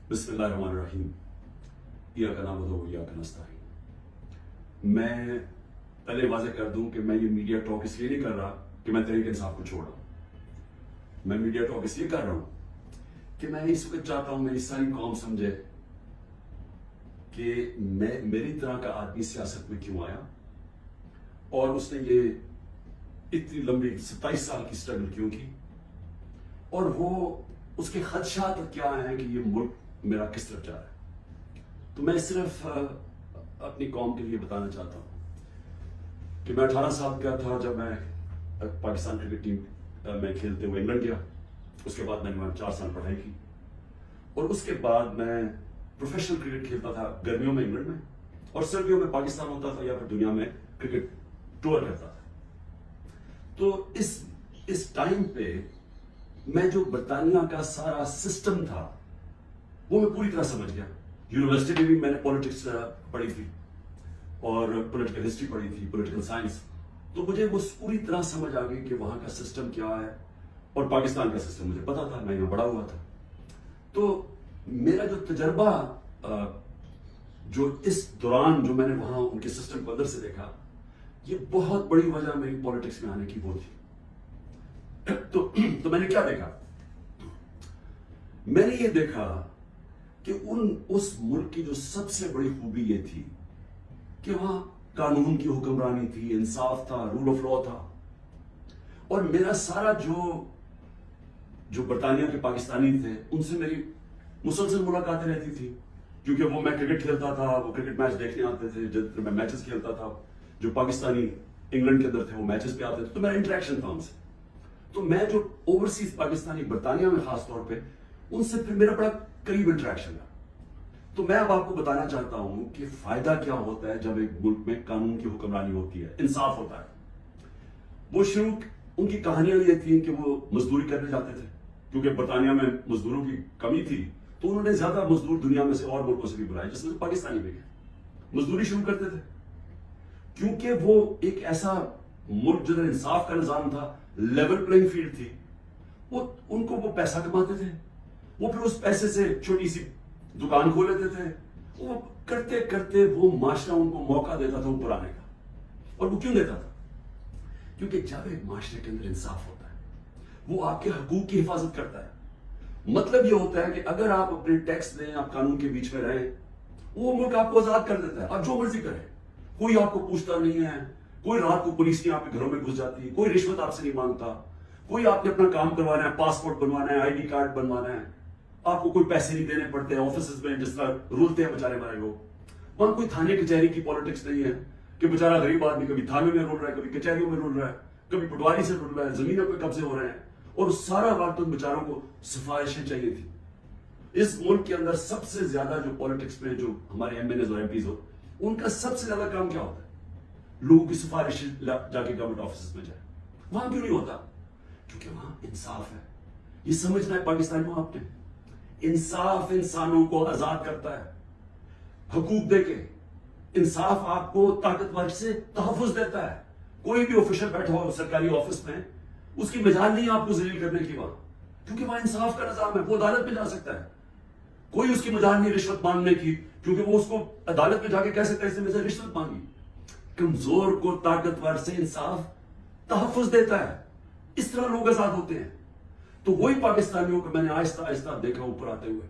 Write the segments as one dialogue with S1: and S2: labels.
S1: بسم اللہ الرحمن الرحیم ایاک نعبد و ایاک نستعین۔ میں پہلے واضح کر دوں کہ میں یہ میڈیا ٹاک اس لیے نہیں کر رہا کہ میں تحریک انصاف کو چھوڑ رہا ہوں۔ میں میڈیا ٹاک اس لیے کر رہا ہوں کہ میں اس وقت چاہتا ہوں میری ساری قوم سمجھے کہ میں میری طرح کا آدمی سیاست میں کیوں آیا اور اس نے یہ اتنی لمبی 27 سال کی سٹرگل کیوں کی، اور وہ اس کے خدشات کیا ہیں کہ یہ ملک میرا کس طرف جا رہا ہے۔ تو میں صرف اپنی قوم کے لیے بتانا چاہتا ہوں کہ میں 18 سال کا تھا جب میں پاکستان کرکٹ ٹیم میں کھیلتے ہوئے انگلینڈ گیا۔ اس کے بعد میں نے وہاں 4 سال پڑھائی کی، اور اس کے بعد میں پروفیشنل کرکٹ کھیلتا تھا گرمیوں میں انگلینڈ میں، اور سردیوں میں پاکستان ہوتا تھا یا پھر دنیا میں کرکٹ ٹور کرتا تھا۔ تو اس ٹائم پہ میں جو برطانیہ کا سارا سسٹم تھا وہ میں پوری طرح سمجھ گیا۔ یونیورسٹی میں بھی میں نے پولیٹکس پڑھی تھی اور پولیٹیکل ہسٹری پڑھی تھی، پولیٹیکل سائنس، تو مجھے وہ پوری طرح سمجھ آ گئی کہ وہاں کا سسٹم کیا ہے، اور پاکستان کا سسٹم مجھے پتا تھا، میں یہاں بڑا ہوا تھا۔ تو میرا جو تجربہ جو اس دوران جو میں نے وہاں ان کے سسٹم کو اندر سے دیکھا، یہ بہت بڑی وجہ میری پولیٹکس میں آنے کی وہ تھی۔ تو میں نے کیا دیکھا؟ میں نے یہ دیکھا کہ اس ملک کی جو سب سے بڑی خوبی یہ تھی کہ وہاں قانون کی حکمرانی تھی، انصاف تھا، رول آف لا تھا، اور میرا سارا جو برطانیہ کے پاکستانی تھے ان سے میری مسلسل ملاقاتیں رہتی تھی، کیونکہ وہ میں کرکٹ کھیلتا تھا، وہ کرکٹ میچ دیکھنے آتے تھے، جب میں میچز کھیلتا تھا جو پاکستانی انگلینڈ کے اندر تھے وہ میچز پہ آتے تھے، تو میرا انٹریکشن تھا ان سے۔ تو میں جو اوورسیز پاکستانی برطانیہ میں خاص طور پہ ان سے پھر میرا بڑا قریب انٹریکشن تھا۔ تو میں اب آپ کو بتانا چاہتا ہوں کہ فائدہ کیا ہوتا ہے جب ایک ملک میں قانون کی حکمرانی ہوتی ہے، انصاف ہوتا ہے۔ وہ شروع ان کی کہانیاں یہ تھیں کہ وہ مزدوری کرنے جاتے تھے، کیونکہ برطانیہ میں مزدوروں کی کمی تھی، تو انہوں نے زیادہ مزدور دنیا میں سے اور ملکوں سے بھی بلائے، جس میں سے پاکستانی بھی گئے، مزدوری شروع کرتے تھے، کیونکہ وہ ایک ایسا ملک جدھر انصاف کا نظام تھا، لیول پلینگ فیلڈ تھی، ان کو وہ پیسہ کماتے تھے، وہ پھر اس پیسے سے چھوٹی سی دکان کھول لیتے تھے، وہ کرتے کرتے وہ معاشرہ ان کو موقع دیتا تھا اوپر آنے کا۔ اور وہ کیوں دیتا تھا؟ کیونکہ جب ایک معاشرے کے اندر انصاف ہوتا ہے وہ آپ کے حقوق کی حفاظت کرتا ہے۔ مطلب یہ ہوتا ہے کہ اگر آپ اپنے ٹیکس دیں، آپ قانون کے بیچ میں رہیں، وہ ملک آپ کو آزاد کر دیتا ہے، آپ جو مرضی کریں، کوئی آپ کو پوچھتا نہیں ہے، کوئی رات کو پولیس نہیں آپ کے گھروں میں گھس جاتی، کوئی رشوت آپ سے نہیں مانگتا، کوئی آپ نے اپنا کام کروانا ہے، پاسپورٹ بنوانا ہے، آئی ڈی کارڈ بنوانا ہے، آپ کو کوئی پیسے نہیں دینے پڑتے، آفیسز میں جس طرح رولتے ہیں بیچارے ہمارے لوگ۔ وہاں کوئی تھانے کچہری کی پالیٹکس نہیں ہے کہ بیچارہ غریب آدمی کبھی تھانے میں رول رہا ہے، کبھی کچہریوں میں رول رہا ہے، کبھی پٹواری سے رول رہا ہے، زمینوں پہ قبضے ہو رہے ہیں، اور سارا وقت ان بیچاروں کو سفارشیں چاہیے تھی۔ اس ملک کے اندر سب سے زیادہ جو پالیٹکس میں جو ہمارے ایم این ایز اور ایم پیز ہو، ان کا سب سے زیادہ کام کیا ہوتا ہے؟ لوگوں کی سفارش جا کے گورنمنٹ آفیسز میں جائے۔ وہاں کیوں نہیں ہوتا؟ کیونکہ وہاں انصاف ہے۔ یہ سمجھنا ہے پاکستانیوں آپ نے، انصاف انسانوں کو آزاد کرتا ہے حقوق دے کے، انصاف آپ کو طاقتور سے تحفظ دیتا ہے۔ کوئی بھی آفیشل بیٹھا ہو سرکاری آفس میں، اس کی مجال نہیں آپ کو ذلیل کرنے کی، وہاں کیونکہ وہاں انصاف کا نظام ہے، وہ عدالت میں جا سکتا ہے۔ کوئی اس کی مجال نہیں رشوت مانگنے کی، کیونکہ وہ اس کو عدالت میں جا کے کہہ سکتا ہے اس نے مجھ سے رشوت مانگی۔ کمزور کو طاقتور سے انصاف تحفظ دیتا ہے، اس طرح لوگ آزاد ہوتے ہیں۔ تو وہی پاکستانیوں کو میں نے آہستہ آہستہ دیکھا اوپر آتے ہوئے،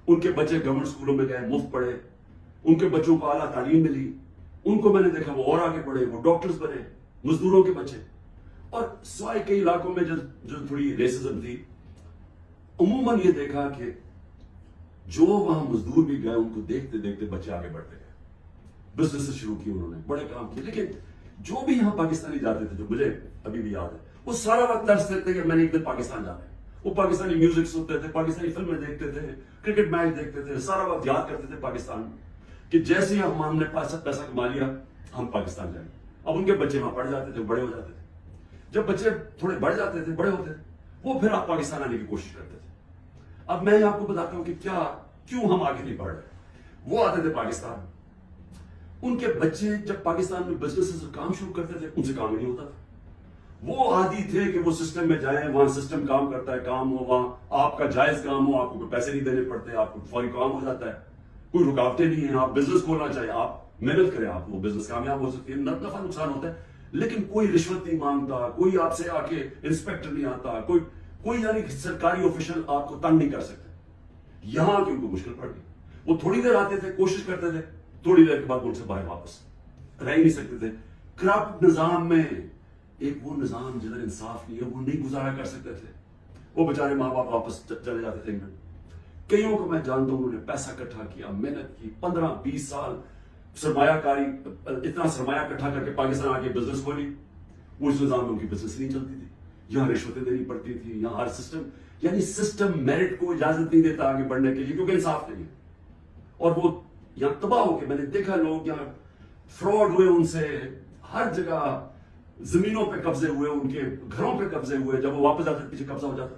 S1: ان کے بچے گورنمنٹ اسکولوں میں گئے، مفت پڑھے، ان کے بچوں کو اعلیٰ تعلیم ملی، ان کو میں نے دیکھا وہ اور آگے بڑھے، وہ ڈاکٹرز بنے، مزدوروں کے بچے۔ اور سوائے کئی علاقوں میں جو تھوڑی ریسزم تھی، عموماً یہ دیکھا کہ جو وہاں مزدور بھی گئے ان کو دیکھتے دیکھتے بچے آگے بڑھتے گئے، بزنس شروع کی، انہوں نے بڑے کام کیے۔ لیکن جو بھی یہاں پاکستانی جاتے تھے، جو مجھے ابھی بھی یاد ہے، وہ سارا وقت ترس دیتے کہ میں نے ایک دن پاکستان جانا ہے۔ وہ پاکستانی میوزک سنتے تھے، پاکستانی فلمیں دیکھتے تھے، کرکٹ میچ دیکھتے تھے، سارا وقت یاد کرتے تھے پاکستان کہ جیسے ہی ہم نے پیسہ کما لیا ہم پاکستان جائیں۔ اب ان کے بچے وہاں پڑھ جاتے تھے، بڑے ہو جاتے تھے۔ جب بچے تھوڑے بڑھ جاتے تھے، بڑے ہوتے تھے، وہ پھر آپ پاکستان آنے کی کوشش کرتے تھے۔ اب میں آپ کو بتاتا ہوں کہ کیوں ہم آگے نہیں بڑھ رہے۔ وہ آتے تھے پاکستان، ان کے بچے جب پاکستان میں بزنس سے کام شروع کرتے تھے، ان سے کام نہیں ہوتا تھا۔ وہ عادی تھے کہ وہ سسٹم میں جائیں, وہاں سسٹم کام کرتا ہے, کام ہو, وہاں آپ کا جائز کام ہو, آپ کو پیسے نہیں دینے پڑتے, آپ کو فوری کام ہو جاتا ہے, کوئی رکاوٹیں نہیں ہیں, آپ بزنس کھولنا چاہیے, آپ محنت کریں, آپ وہ بزنس کامیاب ہو سکتی ہے, نفع نقصان ہوتا ہے, لیکن کوئی رشوت نہیں مانگتا, کوئی آپ سے آ کے انسپیکٹر نہیں آتا, کوئی یعنی سرکاری آفیشل آپ کو تنگ نہیں کر سکتے. یہاں کی ان کو مشکل پڑ گئی. وہ تھوڑی دیر آتے تھے, کوشش کرتے تھے, تھوڑی دیر کے بعد ان سے باہر واپس رہ ہی نہیں سکتے تھے. کرپٹ نظام میں ایک وہ نظام جدھر انصاف نہیں ہے, وہ نہیں گزارا کر سکتے تھے. وہ بیچارے ماں باپ واپس چلے جاتے تھے انگلینڈ. کئیوں کو میں جانتا ہوں, انہوں نے پیسہ اکٹھا کیا, محنت کی, 15-20 سال سرمایہ کاری, اتنا سرمایہ اکٹھا کر کے پاکستان آ کے بزنس کھولی. وہ اس نظام میں ان کی بزنس نہیں چلتی تھی, یہاں رشوتیں دینی پڑتی تھی, یہاں ہر سسٹم یعنی سسٹم میرٹ کو اجازت نہیں دیتا آگے بڑھنے کے لیے, کیونکہ انصاف نہیں ہے. اور وہ یہاں تباہ ہو کے, میں نے دیکھا لوگ یہاں فراڈ ہوئے, ان سے ہر جگہ زمینوں پہ قبضے ہوئے, ان کے گھروں پہ قبضے ہوئے. جب وہ واپس آتے پیچھے قبضہ ہو جاتا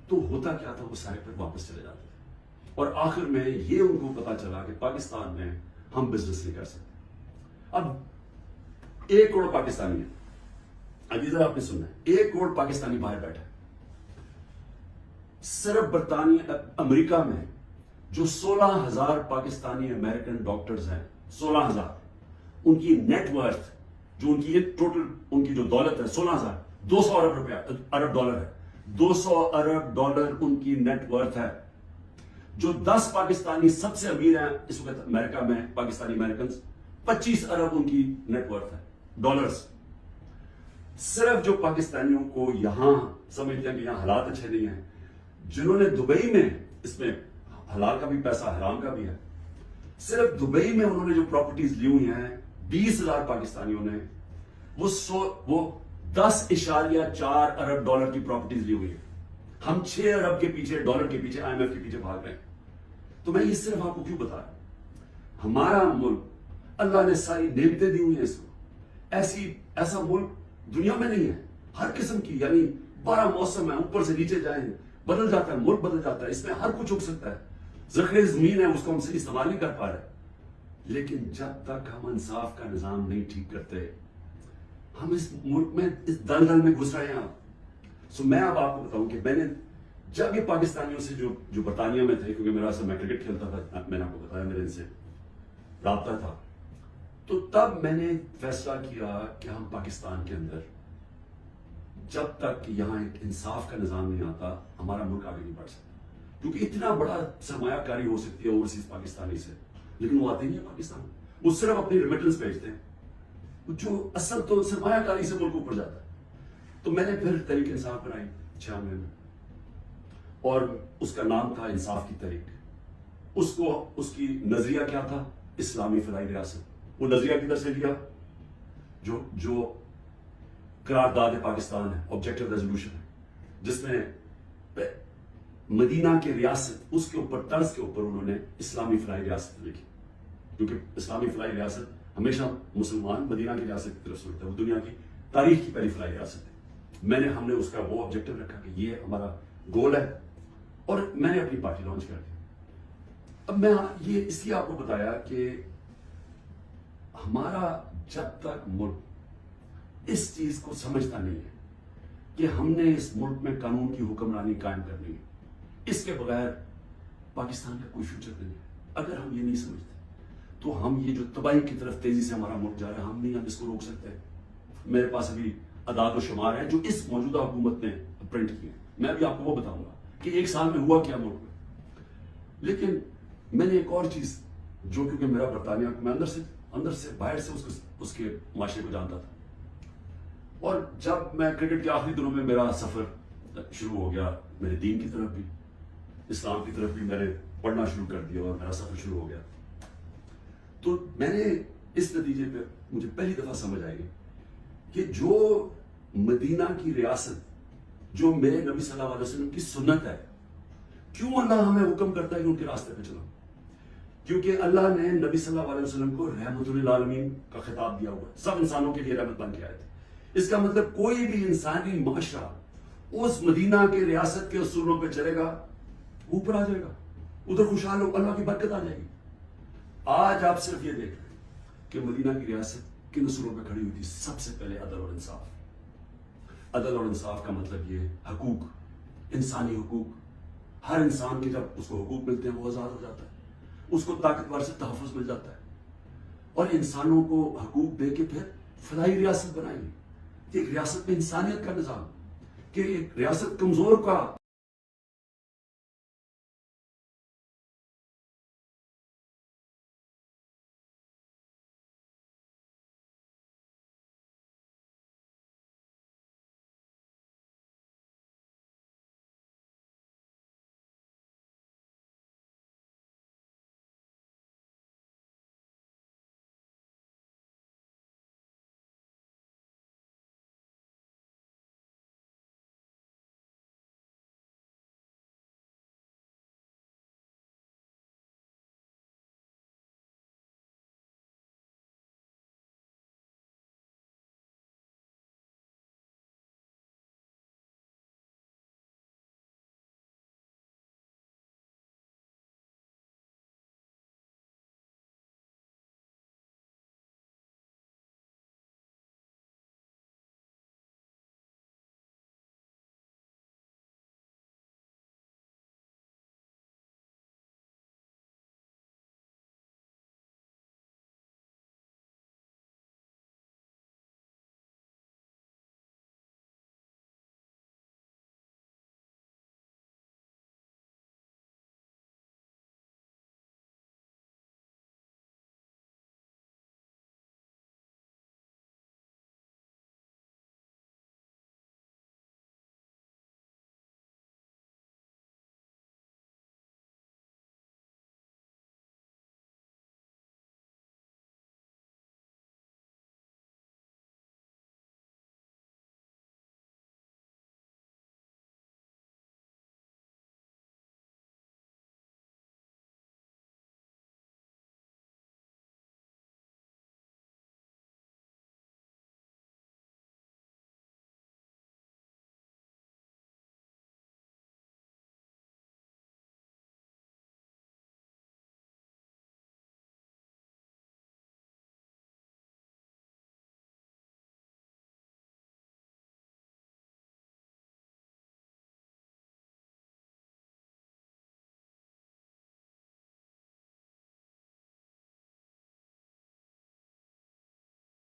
S1: تو ہوتا کیا تھا, وہ سارے پھر واپس چلے جاتے تھے. اور آخر میں یہ ان کو پتا چلا کہ پاکستان میں ہم بزنس نہیں کر سکتے. اب 1 کروڑ پاکستانی ہے, اب ادھر آپ نے سننا ہے, 1 کروڑ پاکستانی باہر بیٹھے. صرف برطانیہ امریکہ میں جو 16,000 پاکستانی امریکن ڈاکٹرز ہیں, 16,000, ان کی نیٹ ورتھ, جو ان کی ٹوٹل ان کی جو دولت ہے 16,000, 200 ارب ڈالر ہے. 200 ارب ڈالر ان کی نیٹ ورتھ ہے. جو 10 پاکستانی سب سے امیر ہیں اس وقت امریکہ میں, پاکستانی امریکنز, 25 ارب ان کی نیٹ ورتھ ہے ڈالرز. صرف جو پاکستانیوں کو یہاں سمجھتے ہیں کہ یہاں حالات اچھے نہیں ہیں, جنہوں نے دبئی میں, اس میں حلال کا بھی پیسہ حرام کا بھی ہے, صرف دبئی میں انہوں نے جو پراپرٹیز لی ہوئی ہیں 20,000 پاکستانیوں نے, وہ 10.4 ارب ڈالر کی پراپرٹیز لی ہوئی ہیں. ہم 6 ارب کے پیچھے, ڈالر کے پیچھے, IMF کے پیچھے بھاگ رہے ہیں. تو میں یہ صرف آپ کو کیوں بتا رہا ہوں, ہمارا ملک, اللہ نے ساری نعمتیں دی ہوئی ہیں اس کو, ایسا ملک دنیا میں نہیں ہے. ہر قسم کی, یعنی 12 موسم ہے, اوپر سے نیچے جائیں بدل جاتا ہے, ملک بدل جاتا ہے, اس میں ہر کچھ ہو سکتا ہے. ذخیرہ زمین ہے, اس کو ہم سے استعمال نہیں کر پا رہے. لیکن جب تک ہم انصاف کا نظام نہیں ٹھیک کرتے, ہم اس ملک میں اس دلدل میں گھس رہے ہیں. سو میں اب آپ کو بتاؤں کہ میں نے جب یہ پاکستانیوں سے جو برطانیہ میں تھے, کیونکہ میرا میں کرکٹ کھیلتا تھا, میں نے آپ کو بتایا میرے ان سے رابطہ تھا, تو تب میں نے فیصلہ کیا کہ ہم پاکستان کے اندر جب تک یہاں ایک انصاف کا نظام نہیں آتا, ہمارا ملک آگے نہیں بڑھ سکتا. کیونکہ اتنا بڑا سرمایہ کاری ہو سکتی ہے اوورسیز پاکستانی سے, لیکن وہ آتے نہیں ہیں پاکستان, وہ صرف اپنی ریمیٹنس بھیجتے ہیں, جو اصل تو سرمایہ کاری سے ملک اوپر جاتا ہے. تو میں نے پھر تحریک انصاف بنائی 96 میں, اور اس کا نام تھا انصاف کی تحریک. اس کی نظریہ کیا تھا, اسلامی فلاحی ریاست. وہ نظریہ کدھر سے لیا, جو قرارداد پاکستان ہے, آبجیکٹو ریزولوشن ہے, جس میں مدینہ کی ریاست, اس کے اوپر طرز کے اوپر انہوں نے اسلامی فلاحی ریاست لکھی. کیونکہ اسلامی فلاحی ریاست ہمیشہ مسلمان مدینہ کی ریاست کی طرف سوچتا ہے, وہ دنیا کی تاریخ کی پہلی فلاحی ریاست ہے. ہم نے اس کا وہ آبجیکٹو رکھا کہ یہ ہمارا گول ہے, اور میں نے اپنی پارٹی لانچ کر دی. اب میں یہ اس لیے آپ کو بتایا کہ ہمارا جب تک ملک اس چیز کو سمجھتا نہیں ہے کہ ہم نے اس ملک میں قانون کی حکمرانی قائم کرنی ہے, اس کے بغیر پاکستان کا کوئی فیوچر نہیں ہے. اگر ہم یہ نہیں سمجھتے تو ہم یہ جو تباہی کی طرف تیزی سے ہمارا ملک جا رہا ہے, ہم اس کو روک سکتے. میرے پاس ابھی اعداد و شمار ہیں جو اس موجودہ حکومت نے پرنٹ کیے, میں ابھی آپ کو وہ بتاؤں گا کہ 1 سال میں ہوا کیا ملک میں. لیکن میں نے ایک اور چیز, جو کیونکہ میرا برطانیہ, میں اندر سے باہر سے اس کے معاشرے کو جانتا تھا, اور جب میں کرکٹ کے آخری دنوں میں میرا سفر شروع ہو گیا, میرے دین کی طرف بھی, اسلام کی طرف بھی میں نے پڑھنا شروع کر دیا, اور میرا سفر شروع ہو گیا. تو میں نے اس نتیجے پہ مجھے پہلی دفعہ سمجھ آئی کہ جو مدینہ کی ریاست, جو میرے نبی صلی اللہ علیہ وسلم کی سنت ہے, کیوں اللہ ہمیں حکم کرتا ہے کہ ان کے راستے پہ چلو؟ کیونکہ اللہ نے نبی صلی اللہ علیہ وسلم کو رحمت للعالمین کا خطاب دیا ہوا ہے, سب انسانوں کے لیے رحمت بن کے آئے تھے. اس کا مطلب کوئی بھی انسانی معاشرہ اس مدینہ کے ریاست کے اصولوں پہ چلے گا, اوپر آ جائے گا, ادھر خوشحال ہو, اللہ کی برکت آ جائے گی. آج آپ صرف یہ دیکھ رہے ہیں کہ مدینہ کی ریاست کن اصولوں پہ کھڑی ہوئی تھی. سب سے پہلے عدل اور انصاف. عدل اور انصاف کا مطلب یہ حقوق، انسانی حقوق. ہر انسان کے جب اس کو حقوق ملتے ہیں وہ آزاد ہو جاتا ہے، اس کو طاقتور سے تحفظ مل جاتا ہے. اور انسانوں کو حقوق دے کے پھر فلاحی ریاست بنائی. ایک ریاست میں انسانیت کا نظام، کہ ایک ریاست کمزور کا